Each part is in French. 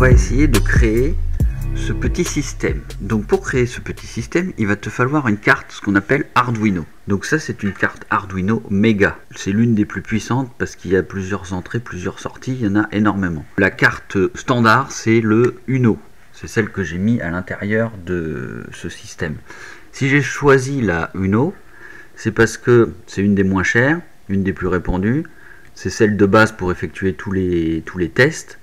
va essayer de créer ce petit système. Donc pour créer ce petit système, il va te falloir une carte, ce qu'on appelle Arduino. Donc ça, c'est une carte Arduino Mega. C'est l'une des plus puissantes parce qu'il y a plusieurs entrées, plusieurs sorties, il y en a énormément. La carte standard, c'est le Uno. C'est celle que j'ai mis à l'intérieur de ce système. Si j'ai choisi la Uno, c'est parce que c'est une des moins chères, une des plus répandues. C'est celle de base pour effectuer tous les tests.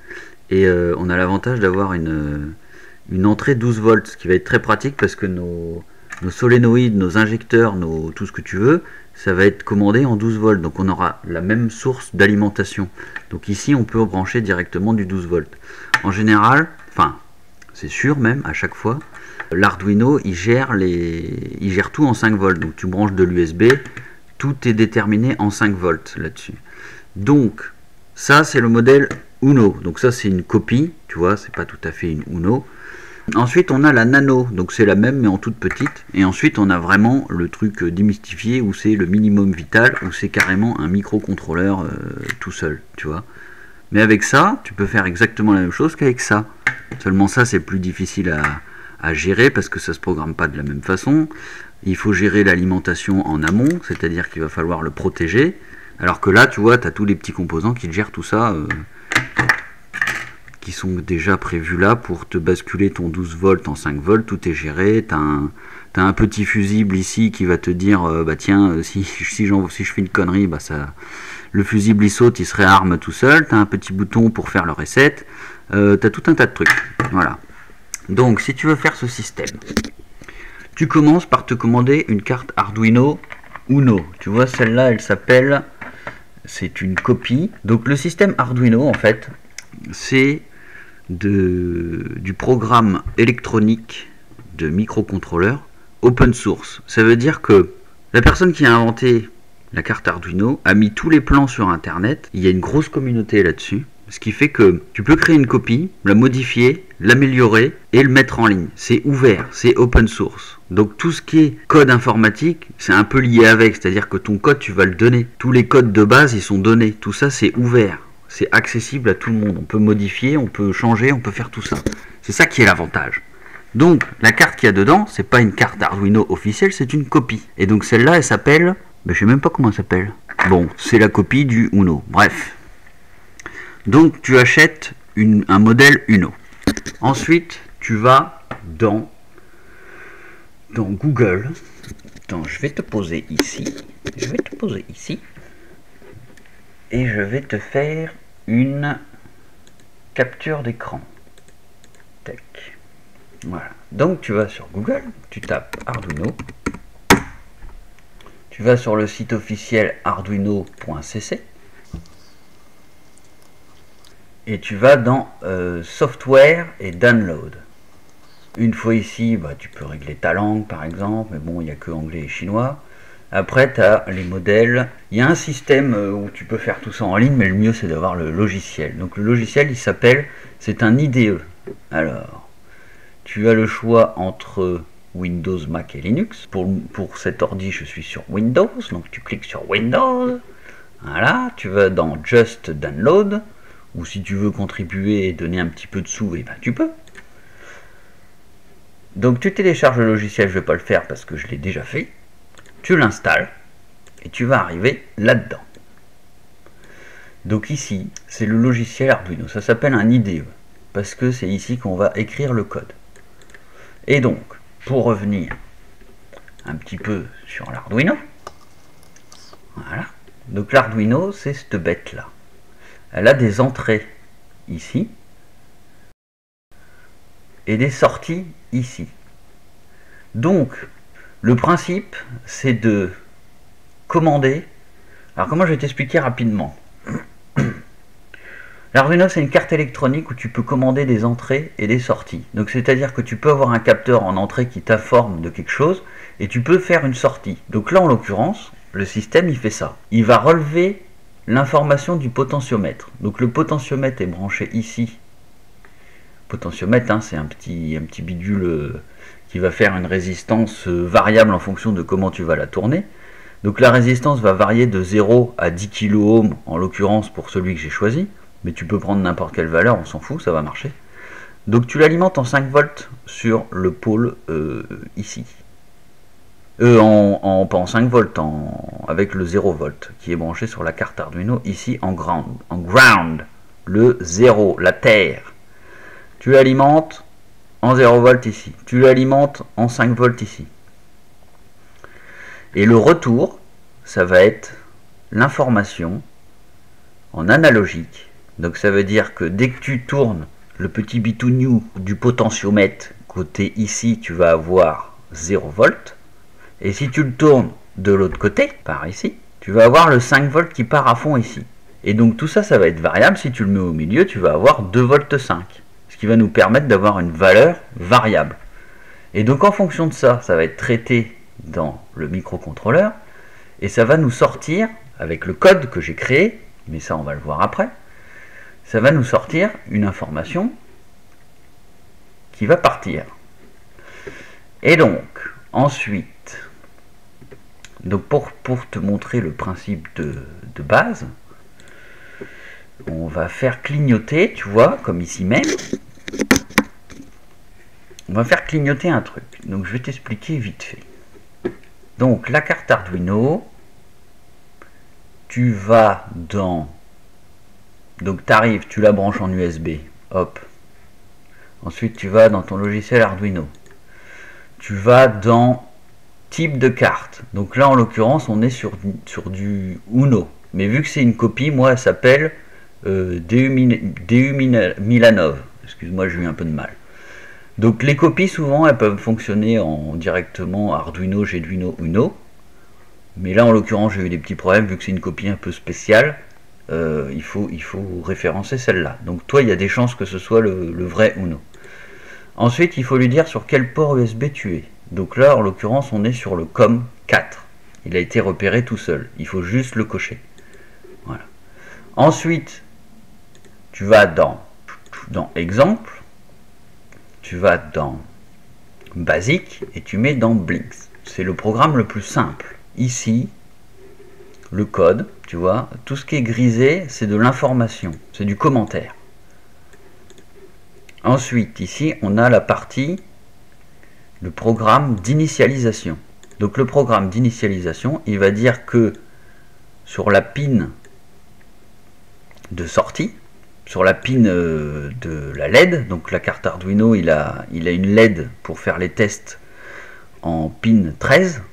Et on a l'avantage d'avoir une entrée 12 volts, ce qui va être très pratique parce que nos solénoïdes, nos injecteurs, tout ce que tu veux, ça va être commandé en 12 volts. Donc on aura la même source d'alimentation. Donc ici, on peut brancher directement du 12 volts. En général, enfin, c'est sûr même, à chaque fois, l'Arduino, il gère tout en 5 volts. Donc tu branches de l'USB, tout est déterminé en 5 volts là-dessus. Donc, ça, c'est le modèle Uno. Donc ça, c'est une copie, tu vois, c'est pas tout à fait une Uno. Ensuite, on a la Nano, donc c'est la même mais en toute petite. Et ensuite, on a vraiment le truc démystifié où c'est le minimum vital, où c'est carrément un microcontrôleur tout seul, tu vois. Mais avec ça, tu peux faire exactement la même chose qu'avec ça. Seulement ça, c'est plus difficile à gérer parce que ça se programme pas de la même façon. Il faut gérer l'alimentation en amont, c'est-à-dire qu'il va falloir le protéger. Alors que là, tu vois, tu as tous les petits composants qui gèrent tout ça, qui sont déjà prévus là pour te basculer ton 12 volts en 5 volts, tout est géré. Tu as un petit fusible ici qui va te dire, bah tiens, si je fais une connerie, bah ça, le fusible il saute, il se réarme tout seul. Tu as un petit bouton pour faire le reset. Tu as tout un tas de trucs. Voilà. Donc, si tu veux faire ce système, tu commences par te commander une carte Arduino Uno. Tu vois, celle-là, elle s'appelle... C'est une copie. Donc le système Arduino, en fait, c'est du programme électronique de microcontrôleur open source. Ça veut dire que la personne qui a inventé la carte Arduino a mis tous les plans sur Internet. Il y a une grosse communauté là-dessus. Ce qui fait que tu peux créer une copie, la modifier, l'améliorer et le mettre en ligne. C'est ouvert, c'est open source. Donc tout ce qui est code informatique, c'est un peu lié avec, c'est-à-dire que ton code, tu vas le donner. Tous les codes de base, ils sont donnés. Tout ça, c'est ouvert. C'est accessible à tout le monde. On peut modifier, on peut changer, on peut faire tout ça. C'est ça qui est l'avantage. Donc la carte qu'il y a dedans, c'est pas une carte Arduino officielle, c'est une copie. Et donc celle-là, elle s'appelle... je sais même pas comment elle s'appelle. Bon, c'est la copie du Uno. Bref. Donc tu achètes un modèle Uno. Ensuite, tu vas dans Google. Attends, je vais te poser ici. Et je vais te faire une capture d'écran. Tac. Voilà. Donc tu vas sur Google, tu tapes Arduino. Tu vas sur le site officiel arduino.cc. Et tu vas dans Software et Download. Une fois ici, bah, tu peux régler ta langue par exemple, mais bon, il n'y a que anglais et chinois. Après, tu as les modèles. Il y a un système où tu peux faire tout ça en ligne, mais le mieux c'est d'avoir le logiciel. Donc le logiciel, il s'appelle, c'est un IDE. Alors, tu as le choix entre Windows, Mac et Linux. Pour cet ordi, je suis sur Windows, donc tu cliques sur Windows. Voilà, tu vas dans Just Download. Ou si tu veux contribuer et donner un petit peu de sous, et ben tu peux. Donc tu télécharges le logiciel, je ne vais pas le faire parce que je l'ai déjà fait. Tu l'installes et tu vas arriver là-dedans. Donc ici, c'est le logiciel Arduino. Ça s'appelle un IDE parce que c'est ici qu'on va écrire le code. Et donc, pour revenir un petit peu sur l'Arduino, voilà. Donc l'Arduino, c'est cette bête-là. Elle a des entrées ici et des sorties ici. Donc, le principe, c'est de commander. Alors, comment je vais t'expliquer rapidement? L'Arduino, c'est une carte électronique où tu peux commander des entrées et des sorties. Donc, c'est-à-dire que tu peux avoir un capteur en entrée qui t'informe de quelque chose et tu peux faire une sortie. Donc là, en l'occurrence, le système, il fait ça. Il va relever l'information du potentiomètre. Donc le potentiomètre est branché ici. Potentiomètre, hein, c'est un petit bidule qui va faire une résistance variable en fonction de comment tu vas la tourner. Donc la résistance va varier de 0 à 10 kΩ en l'occurrence pour celui que j'ai choisi. Mais tu peux prendre n'importe quelle valeur, on s'en fout, ça va marcher. Donc tu l'alimentes en 5 volts sur le pôle ici. Pas en 5 volts, avec le 0 volt qui est branché sur la carte Arduino ici en ground, le 0, la terre. Tu l'alimentes en 0 volt ici, tu l'alimentes en 5 volts ici. Et le retour, ça va être l'information en analogique. Donc ça veut dire que dès que tu tournes le petit bitouniou du potentiomètre côté ici, tu vas avoir 0 volt. Et si tu le tournes de l'autre côté, par ici, tu vas avoir le 5 volts qui part à fond ici. Et donc tout ça, ça va être variable. Si tu le mets au milieu, tu vas avoir 2 volts 5. Ce qui va nous permettre d'avoir une valeur variable. Et donc en fonction de ça, ça va être traité dans le microcontrôleur. Et ça va nous sortir, avec le code que j'ai créé, mais ça on va le voir après, ça va nous sortir une information qui va partir. Et donc, ensuite, donc pour te montrer le principe de base, on va faire clignoter, tu vois, comme ici même, on va faire clignoter un truc. Donc je vais t'expliquer vite fait. Donc la carte Arduino, tu vas dans... Donc tu arrives, tu la branches en USB, hop. Ensuite tu vas dans ton logiciel Arduino. Tu vas dans type de carte. Donc là en l'occurrence on est sur du Uno. Mais vu que c'est une copie, moi elle s'appelle DU Milanov. Excuse-moi, j'ai eu un peu de mal. Donc les copies souvent elles peuvent fonctionner en directement Arduino, Geduino, Uno. Mais là en l'occurrence j'ai eu des petits problèmes vu que c'est une copie un peu spéciale. Il faut référencer celle-là. Donc toi il y a des chances que ce soit le vrai Uno. Ensuite il faut lui dire sur quel port USB tu es. Donc là en l'occurrence on est sur le COM 4. Il a été repéré tout seul. Il faut juste le cocher. Voilà. Ensuite tu vas dans exemple. Tu vas dans basique et tu mets dans Blinks. C'est le programme le plus simple. Ici, le code, tu vois, tout ce qui est grisé, c'est de l'information, c'est du commentaire. Ensuite, ici, on a la partie, le programme d'initialisation. Donc le programme d'initialisation, il va dire que sur la pin de sortie, sur la pin de la LED, donc la carte Arduino, il a une LED pour faire les tests en pin 13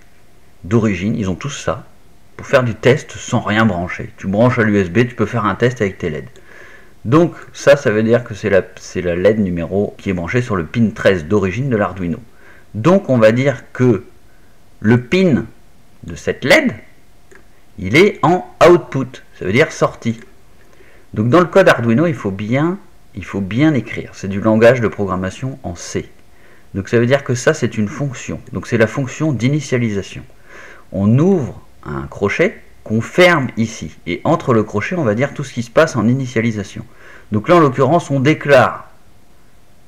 d'origine, ils ont tous ça, pour faire du test sans rien brancher. Tu branches à l'USB, tu peux faire un test avec tes LED. Donc ça veut dire que c'est la LED numéro qui est branchée sur le pin 13 d'origine de l'Arduino. Donc on va dire que le pin de cette LED, il est en output, ça veut dire sortie. Donc dans le code Arduino, il faut bien écrire. C'est du langage de programmation en C. Donc ça veut dire que ça, c'est une fonction. Donc c'est la fonction d'initialisation. On ouvre un crochet qu'on ferme ici. Et entre le crochet, on va dire tout ce qui se passe en initialisation. Donc là, en l'occurrence, on déclare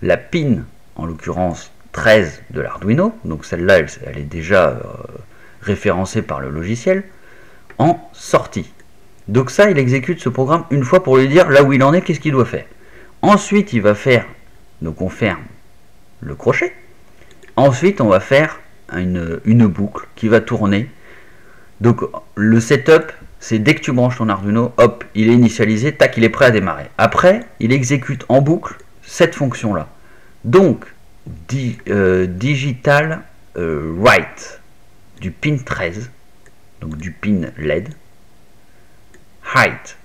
la pin, en l'occurrence 13 de l'Arduino. Donc celle-là, elle est déjà référencée par le logiciel, en sortie. Donc ça, il exécute ce programme une fois pour lui dire là où il en est, qu'est-ce qu'il doit faire. Ensuite, il va faire, donc on ferme le crochet. Ensuite, on va faire une boucle qui va tourner. Donc le setup, c'est dès que tu branches ton Arduino, hop, il est initialisé, tac, il est prêt à démarrer. Après, il exécute en boucle cette fonction-là. Donc, digital write du pin 13, donc du pin LED, height.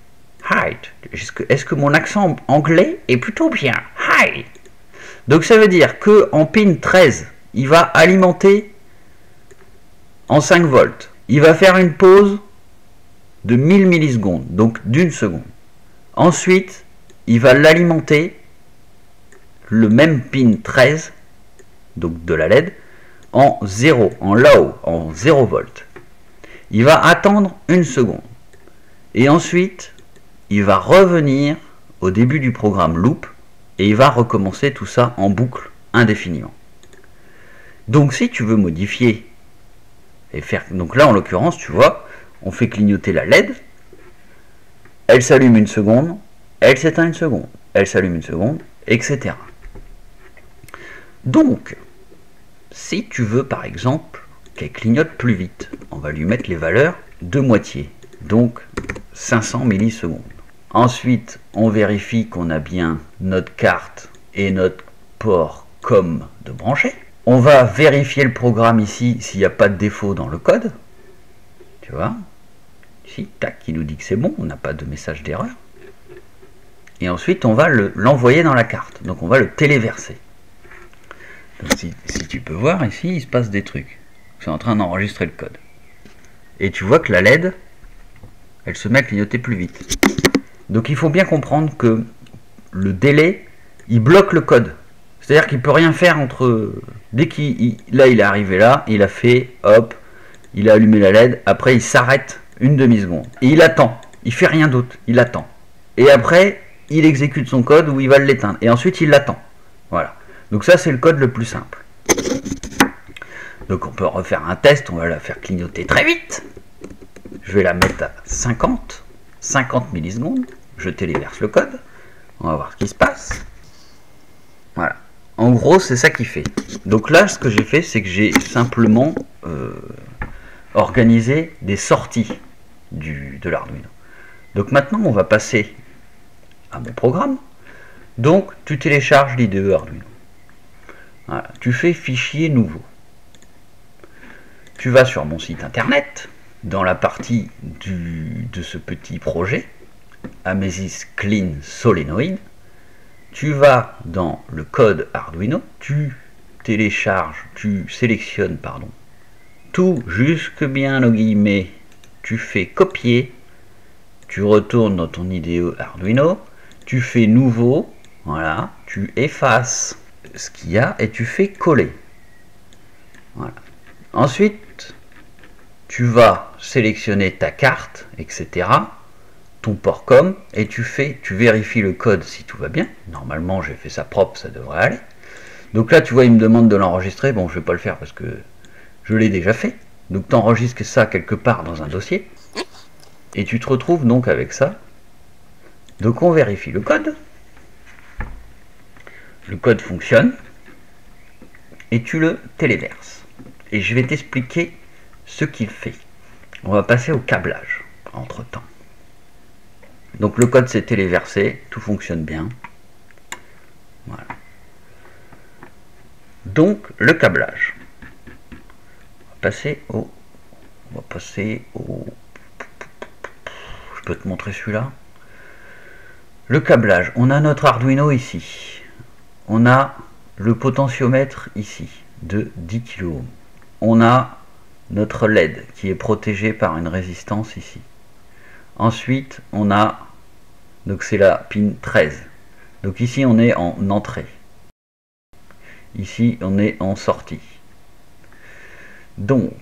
Est-ce que mon accent anglais est plutôt bien? Height. Donc ça veut dire que en pin 13, il va alimenter en 5 volts. Il va faire une pause de 1000 millisecondes, donc d'une seconde. Ensuite, il va l'alimenter, le même pin 13, donc de la LED, en 0, en low, en 0 volts. Il va attendre une seconde. Et ensuite, il va revenir au début du programme loop et il va recommencer tout ça en boucle indéfiniment. Donc si tu veux modifier et faire... Donc là en l'occurrence, tu vois, on fait clignoter la LED, elle s'allume une seconde, elle s'éteint une seconde, elle s'allume une seconde, etc. Donc, si tu veux par exemple qu'elle clignote plus vite, on va lui mettre les valeurs de moitié, donc 500 millisecondes. Ensuite, on vérifie qu'on a bien notre carte et notre port COM de brancher. On va vérifier le programme ici s'il n'y a pas de défaut dans le code. Tu vois, ici, tac, il nous dit que c'est bon, on n'a pas de message d'erreur. Et ensuite, on va l'envoyer dans la carte. Donc, on va le téléverser. Donc, si tu peux voir ici, il se passe des trucs. C'est en train d'enregistrer le code. Et tu vois que la LED, elle se met à clignoter plus vite. Donc, il faut bien comprendre que le délai, il bloque le code. C'est-à-dire qu'il ne peut rien faire entre... Dès là, il est arrivé là, il a fait, hop, il a allumé la LED. Après, il s'arrête une demi-seconde. Et il attend. Il fait rien d'autre. Il attend. Et après, il exécute son code où il va l'éteindre. Et ensuite, il l'attend. Voilà. Donc ça, c'est le code le plus simple. Donc on peut refaire un test. On va la faire clignoter très vite. Je vais la mettre à 50 millisecondes. Je téléverse le code. On va voir ce qui se passe. Voilà. En gros, c'est ça qu'il fait. Donc là, ce que j'ai fait, c'est que j'ai simplement organisé des sorties de l'Arduino. Donc maintenant, on va passer à mon programme. Donc, tu télécharges l'IDE Arduino. Voilà. Tu fais fichier nouveau. Tu vas sur mon site internet, dans la partie de ce petit projet, Amesis Clean Solenoid. Tu vas dans le code Arduino, tu télécharges, tu sélectionnes, pardon, tout jusque bien au guillemets, tu fais copier, tu retournes dans ton IDE Arduino, tu fais nouveau, voilà, tu effaces ce qu'il y a et tu fais coller. Voilà. Ensuite, tu vas sélectionner ta carte, etc., ton port COM, et tu vérifies le code si tout va bien. Normalement, j'ai fait ça propre, ça devrait aller. Donc là, tu vois, il me demande de l'enregistrer. Bon, je vais pas le faire parce que je l'ai déjà fait. Donc, tu enregistres ça quelque part dans un dossier. Et tu te retrouves donc avec ça. Donc, on vérifie le code. Le code fonctionne. Et tu le téléverses. Et je vais t'expliquer ce qu'il fait. On va passer au câblage, entre-temps. Donc le code s'est téléversé, tout fonctionne bien. Voilà. Donc le câblage. On va passer au... Je peux te montrer celui-là. Le câblage. On a notre Arduino ici. On a le potentiomètre ici de 10 kΩ. On a notre LED qui est protégé par une résistance ici. Ensuite, on a, donc c'est la pin 13. Donc ici, on est en entrée. Ici, on est en sortie. Donc,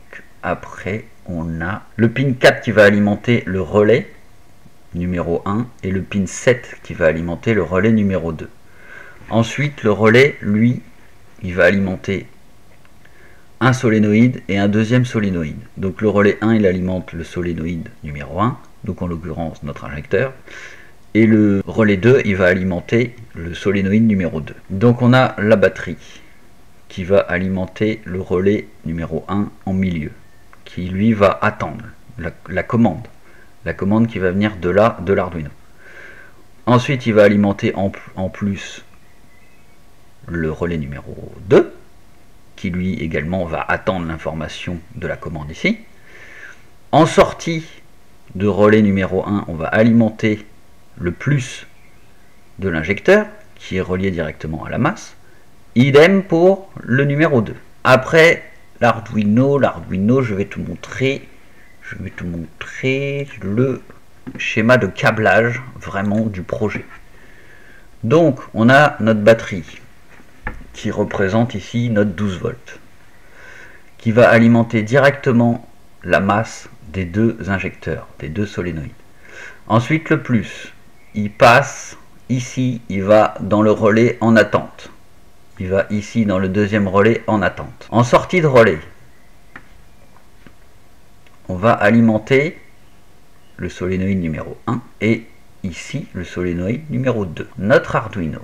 après, on a le pin 4 qui va alimenter le relais numéro 1 et le pin 7 qui va alimenter le relais numéro 2. Ensuite, le relais, lui, il va alimenter un solénoïde et un deuxième solénoïde. Donc le relais 1, il alimente le solénoïde numéro 1, donc en l'occurrence notre injecteur, et le relais 2, il va alimenter le solénoïde numéro 2. Donc on a la batterie qui va alimenter le relais numéro 1 en milieu, qui lui va attendre la commande qui va venir de là, de l'Arduino. Ensuite, il va alimenter en plus le relais numéro 2, qui lui également va attendre l'information de la commande ici. En sortie de relais numéro 1, on va alimenter le plus de l'injecteur, qui est relié directement à la masse. Idem pour le numéro 2. Après, l'Arduino, je vais te montrer le schéma de câblage vraiment du projet. Donc, on a notre batterie qui représente ici notre 12 volts, qui va alimenter directement la masse des deux injecteurs, des deux solénoïdes. Ensuite, le plus, il passe ici, il va dans le relais en attente. Il va ici dans le deuxième relais en attente. En sortie de relais, on va alimenter le solénoïde numéro 1 et ici le solénoïde numéro 2. Notre Arduino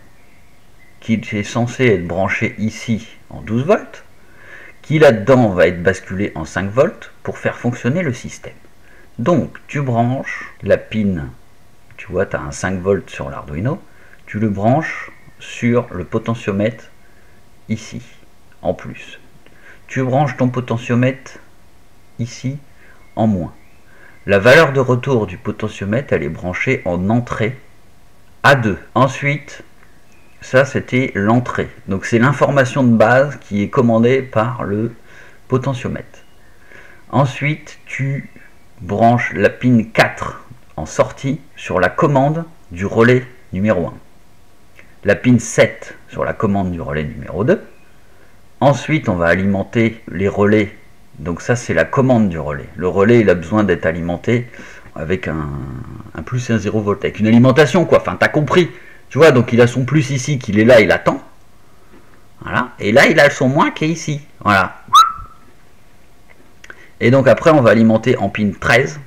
qui est censé être branché ici en 12 volts, qui là-dedans va être basculé en 5 volts pour faire fonctionner le système. Donc tu branches la pin, tu vois, tu as un 5 volts sur l'Arduino, tu le branches sur le potentiomètre ici, en plus. Tu branches ton potentiomètre ici, en moins. La valeur de retour du potentiomètre, elle est branchée en entrée A2. Ensuite, ça c'était l'entrée. Donc c'est l'information de base qui est commandée par le potentiomètre. Ensuite, tu branches la pin 4 en sortie sur la commande du relais numéro 1. La pin 7 sur la commande du relais numéro 2. Ensuite, on va alimenter les relais. Donc ça, c'est la commande du relais. Le relais, il a besoin d'être alimenté avec un plus et un 0 volt, avec une alimentation, quoi. Enfin, t'as compris. Tu vois, donc il a son plus ici, qu'il est là, il attend. Voilà. Et là, il a son moins qui est ici. Voilà. Et donc après, on va alimenter en pin 13.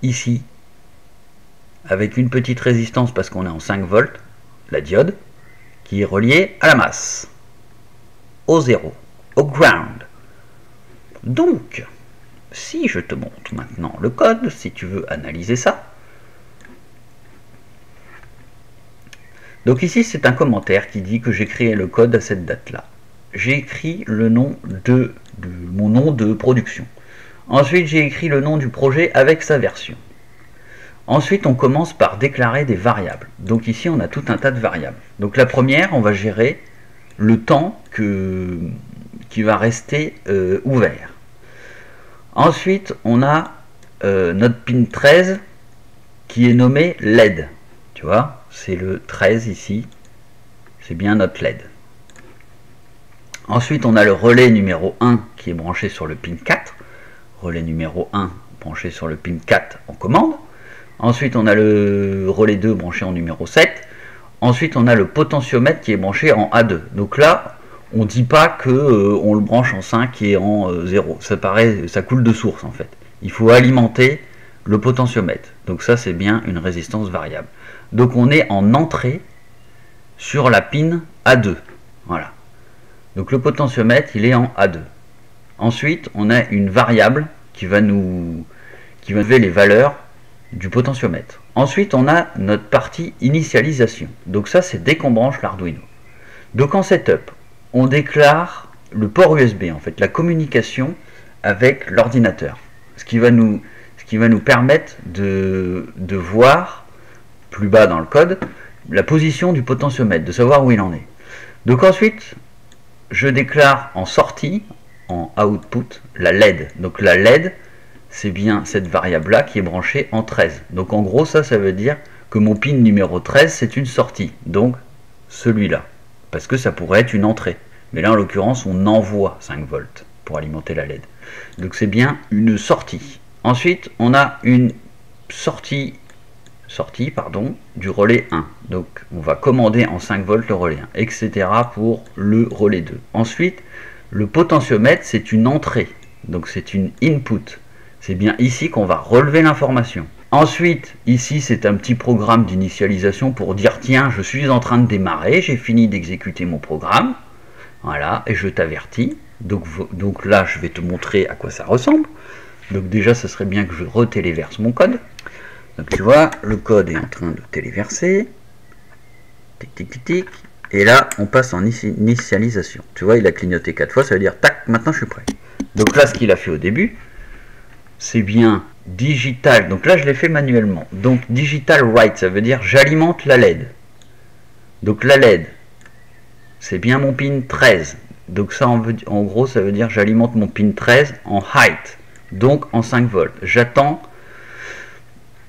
Ici. Avec une petite résistance, parce qu'on est en 5 volts. La diode. Qui est reliée à la masse. Au 0. Au ground. Donc, si je te montre maintenant le code, si tu veux analyser ça. Donc ici, c'est un commentaire qui dit que j'ai créé le code à cette date-là. J'ai écrit le nom de mon nom de production. Ensuite, j'ai écrit le nom du projet avec sa version. Ensuite, on commence par déclarer des variables. Donc ici, on a tout un tas de variables. Donc la première, on va gérer le temps qui va rester ouvert. Ensuite, on a notre pin 13 qui est nommé LED. Tu vois, c'est le 13 ici. C'est bien notre LED. Ensuite, on a le relais numéro 1 qui est branché sur le pin 4. Relais numéro 1 branché sur le pin 4 en commande. Ensuite, on a le relais 2 branché en numéro 7. Ensuite, on a le potentiomètre qui est branché en A2. Donc là, on ne dit pas qu'on le branche en 5 et en 0. Ça coule de source en fait. Il faut alimenter le potentiomètre. Donc ça, c'est bien une résistance variable. Donc on est en entrée sur la pin A2. Voilà. Donc le potentiomètre, il est en A2. Ensuite, on a une variable qui va donner les valeurs du potentiomètre. Ensuite, on a notre partie initialisation. Donc ça, c'est dès qu'on branche l'Arduino. Donc en setup, on déclare le port USB, en fait, la communication avec l'ordinateur. Ce qui va nous permettre de voir, plus bas dans le code, la position du potentiomètre, de savoir où il en est. Donc ensuite, je déclare en sortie, en output, la LED. Donc la LED, c'est bien cette variable-là qui est branchée en 13. Donc en gros, ça veut dire que mon pin numéro 13, c'est une sortie. Donc celui-là. Parce que ça pourrait être une entrée. Mais là, en l'occurrence, on envoie 5 volts pour alimenter la LED. Donc c'est bien une sortie. Ensuite, on a une sortie du relais 1. Donc on va commander en 5 volts le relais 1, etc. pour le relais 2. Ensuite, le potentiomètre, c'est une entrée. Donc c'est une input. C'est bien ici qu'on va relever l'information. Ensuite, ici, c'est un petit programme d'initialisation pour dire, tiens, je suis en train de démarrer, j'ai fini d'exécuter mon programme. Voilà, et je t'avertis. Donc là, je vais te montrer à quoi ça ressemble. Donc déjà, ça serait bien que je retéléverse mon code. Donc tu vois, le code est en train de téléverser. Tic, tic, tic, tic. Et là, on passe en initialisation. Tu vois, il a clignoté 4 fois, ça veut dire, tac, maintenant je suis prêt. Donc là, ce qu'il a fait au début, c'est bien digital. Donc là, je l'ai fait manuellement. Donc digital write, ça veut dire j'alimente la LED. Donc la LED, c'est bien mon pin 13. Donc ça, en gros, ça veut dire j'alimente mon pin 13 en height. Donc en 5 volts. J'attends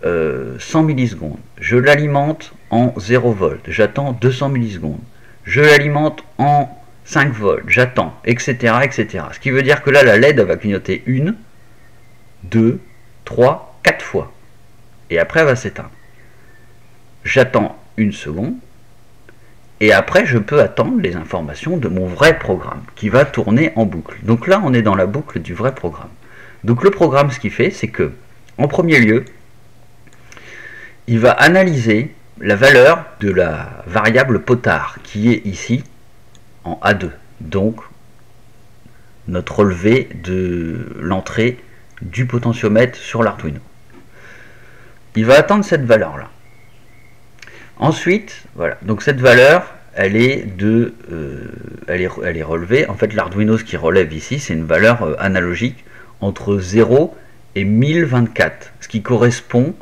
100 millisecondes. Je l'alimente en 0 volts. J'attends 200 millisecondes. Je l'alimente en 5 volts. J'attends, etc., etc. Ce qui veut dire que là, la LED elle va clignoter 1, 2, 3, 4 fois. Et après, elle va s'éteindre. J'attends une seconde. Et après, je peux attendre les informations de mon vrai programme qui va tourner en boucle. Donc là, on est dans la boucle du vrai programme. Donc le programme, ce qu'il fait, c'est que, en premier lieu, il va analyser la valeur de la variable potard qui est ici en A2. Donc notre relevé de l'entrée du potentiomètre sur l'Arduino. Il va attendre cette valeur là. Ensuite, voilà, donc cette valeur, elle est relevée. En fait, l'Arduino, ce qui relève ici, c'est une valeur analogique entre 0 et 1024, ce qui correspond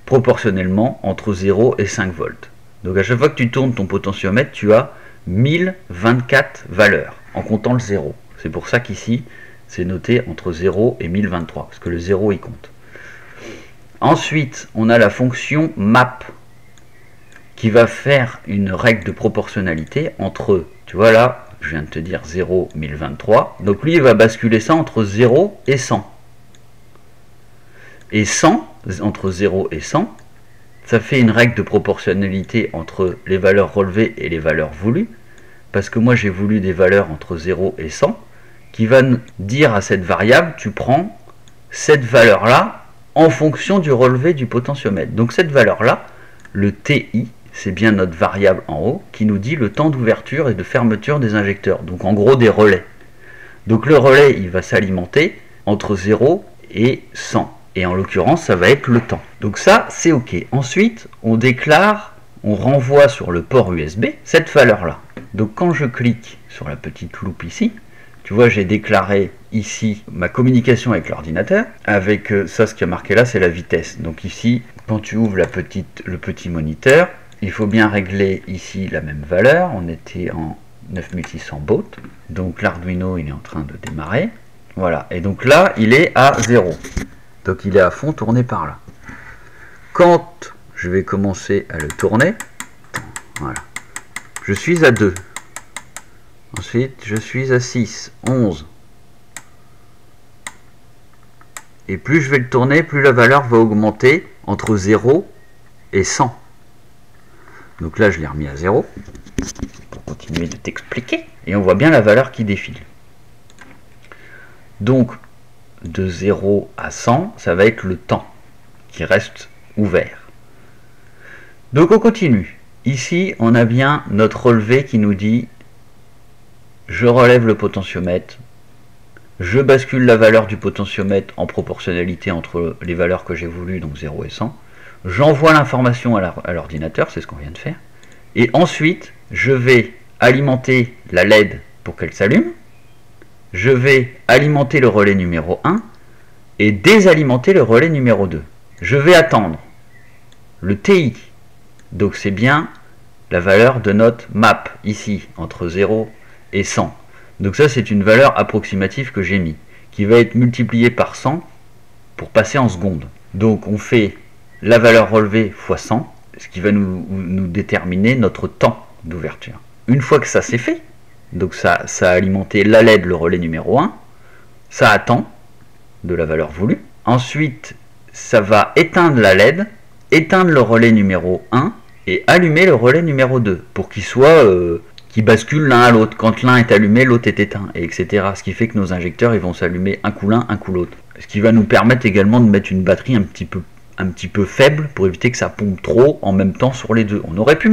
proportionnellement entre 0 et 5 volts. Donc à chaque fois que tu tournes ton potentiomètre, tu as 1024 valeurs en comptant le 0. C'est pour ça qu'ici, c'est noté entre 0 et 1023, parce que le 0 il compte. Ensuite, on a la fonction map qui va faire une règle de proportionnalité entre, tu vois là, je viens de te dire 0, 1023, donc lui il va basculer ça entre 0 et 100. Et 100, entre 0 et 100, ça fait une règle de proportionnalité entre les valeurs relevées et les valeurs voulues, parce que moi j'ai voulu des valeurs entre 0 et 100, qui va dire à cette variable, tu prends cette valeur-là en fonction du relevé du potentiomètre. Donc cette valeur-là, le TI, c'est bien notre variable en haut, qui nous dit le temps d'ouverture et de fermeture des injecteurs, donc en gros des relais. Donc le relais, il va s'alimenter entre 0 et 100. Et en l'occurrence, ça va être le temps. Donc ça, c'est OK. Ensuite, on déclare, on renvoie sur le port USB cette valeur-là. Donc quand je clique sur la petite loupe ici, tu vois, j'ai déclaré ici ma communication avec l'ordinateur. Avec ça, ce qui a marqué là, c'est la vitesse. Donc ici, quand tu ouvres le petit moniteur, il faut bien régler ici la même valeur. On était en 9600 baud. Donc l'Arduino, il est en train de démarrer. Voilà. Et donc là, il est à 0. Donc il est à fond tourné par là. Quand je vais commencer à le tourner, voilà, je suis à 2. Ensuite, je suis à 6, 11. Et plus je vais le tourner, plus la valeur va augmenter entre 0 et 100. Donc là, je l'ai remis à 0 pour continuer de t'expliquer. Et on voit bien la valeur qui défile. Donc, de 0 à 100, ça va être le temps qui reste ouvert. Donc on continue. Ici, on a bien notre relevé qui nous dit je relève le potentiomètre, je bascule la valeur du potentiomètre en proportionnalité entre les valeurs que j'ai voulu, donc 0 et 100. J'envoie l'information à l'ordinateur, c'est ce qu'on vient de faire. Et ensuite, je vais alimenter la LED pour qu'elle s'allume. Je vais alimenter le relais numéro 1 et désalimenter le relais numéro 2. Je vais attendre le TI. Donc c'est bien la valeur de notre map, ici, entre 0 et 100. Donc ça, c'est une valeur approximative que j'ai mis, qui va être multipliée par 100 pour passer en secondes. Donc on fait la valeur relevée fois 100, ce qui va nous déterminer notre temps d'ouverture. Une fois que ça c'est fait, donc ça a alimenté la LED, le relais numéro 1, ça attend de la valeur voulue. Ensuite, ça va éteindre la LED, éteindre le relais numéro 1 et allumer le relais numéro 2 pour qu'il soit... qui basculent l'un à l'autre. Quand l'un est allumé, l'autre est éteint, etc. Ce qui fait que nos injecteurs ils vont s'allumer un coup l'un, un coup l'autre. Ce qui va nous permettre également de mettre une batterie un petit peu faible pour éviter que ça pompe trop en même temps sur les deux. J'aurais pu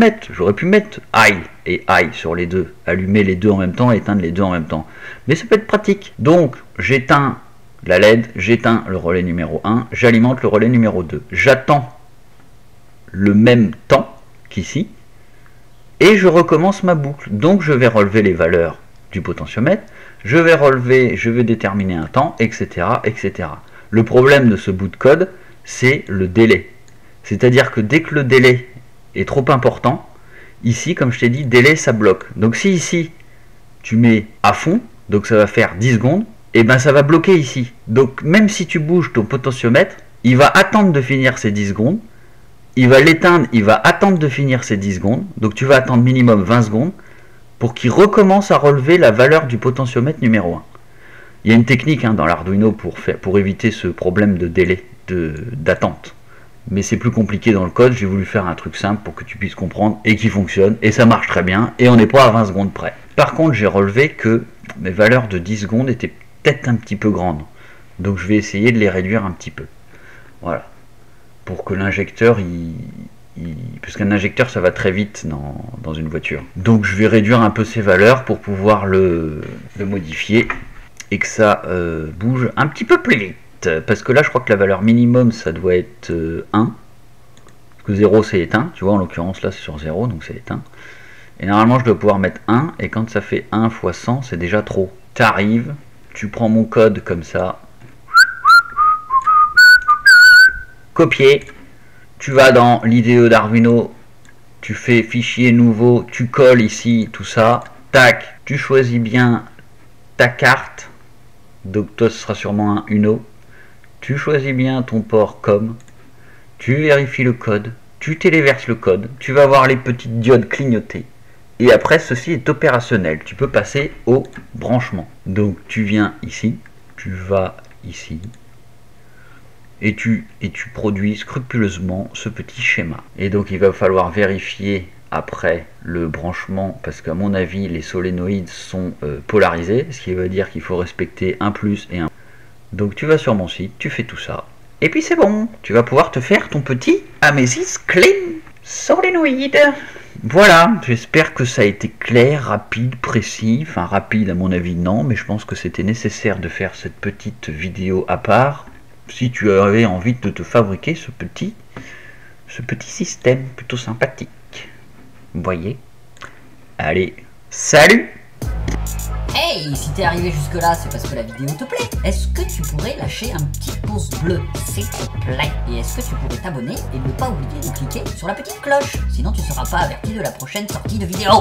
mettre high et high sur les deux, allumer les deux en même temps et éteindre les deux en même temps. Mais ça peut être pratique. Donc j'éteins la LED, j'éteins le relais numéro 1, j'alimente le relais numéro 2. J'attends le même temps qu'ici. Et je recommence ma boucle. Donc je vais relever les valeurs du potentiomètre, je vais déterminer un temps, etc., etc. Le problème de ce bout de code, c'est le délai. C'est-à-dire que dès que le délai est trop important, ici, comme je t'ai dit, délai, ça bloque. Donc si ici, tu mets à fond, donc ça va faire 10 secondes, et ben ça va bloquer ici. Donc même si tu bouges ton potentiomètre, il va attendre de finir ces 10 secondes, il va l'éteindre, il va attendre de finir ces 10 secondes, donc tu vas attendre minimum 20 secondes pour qu'il recommence à relever la valeur du potentiomètre numéro 1. Il y a une technique dans l'Arduino pour éviter ce problème de délai, d'attente. Mais c'est plus compliqué dans le code, j'ai voulu faire un truc simple pour que tu puisses comprendre et qui fonctionne, et ça marche très bien, et on n'est pas à 20 secondes près. Par contre, j'ai relevé que mes valeurs de 10 secondes étaient peut-être un petit peu grandes, donc je vais essayer de les réduire un petit peu. Voilà. Pour que l'injecteur parce qu'un injecteur ça va très vite dans une voiture. Donc je vais réduire un peu ces valeurs pour pouvoir le modifier et que ça bouge un petit peu plus vite. Parce que là je crois que la valeur minimum ça doit être 1. Parce que 0 c'est éteint, tu vois en l'occurrence là c'est sur 0 donc c'est éteint. Et normalement je dois pouvoir mettre 1 et quand ça fait 1 fois 100 c'est déjà trop. T'arrives, tu prends mon code comme ça. Copier. Tu vas dans l'IDE d'Arduino, tu fais fichier nouveau, tu colles ici tout ça, tac, tu choisis bien ta carte, donc toi ce sera sûrement un Uno, tu choisis bien ton port COM, tu vérifies le code, tu téléverses le code, tu vas voir les petites diodes clignoter, et après ceci est opérationnel, tu peux passer au branchement. Donc tu viens ici, tu vas ici, et tu produis scrupuleusement ce petit schéma. Et donc il va falloir vérifier après le branchement, parce qu'à mon avis les solénoïdes sont polarisés, ce qui veut dire qu'il faut respecter un plus et un. Donc tu vas sur mon site, tu fais tout ça, et puis c'est bon, tu vas pouvoir te faire ton petit Amesis Clean solénoïde. Voilà, j'espère que ça a été clair, rapide, précis, enfin rapide à mon avis non, mais je pense que c'était nécessaire de faire cette petite vidéo à part, si tu avais envie de te fabriquer ce petit système plutôt sympathique. Vous voyez? Allez, salut! Hey, si t'es arrivé jusque là, c'est parce que la vidéo te plaît. Est-ce que tu pourrais lâcher un petit pouce bleu, s'il te plaît? Et est-ce que tu pourrais t'abonner et ne pas oublier de cliquer sur la petite cloche? Sinon tu seras pas averti de la prochaine sortie de vidéo.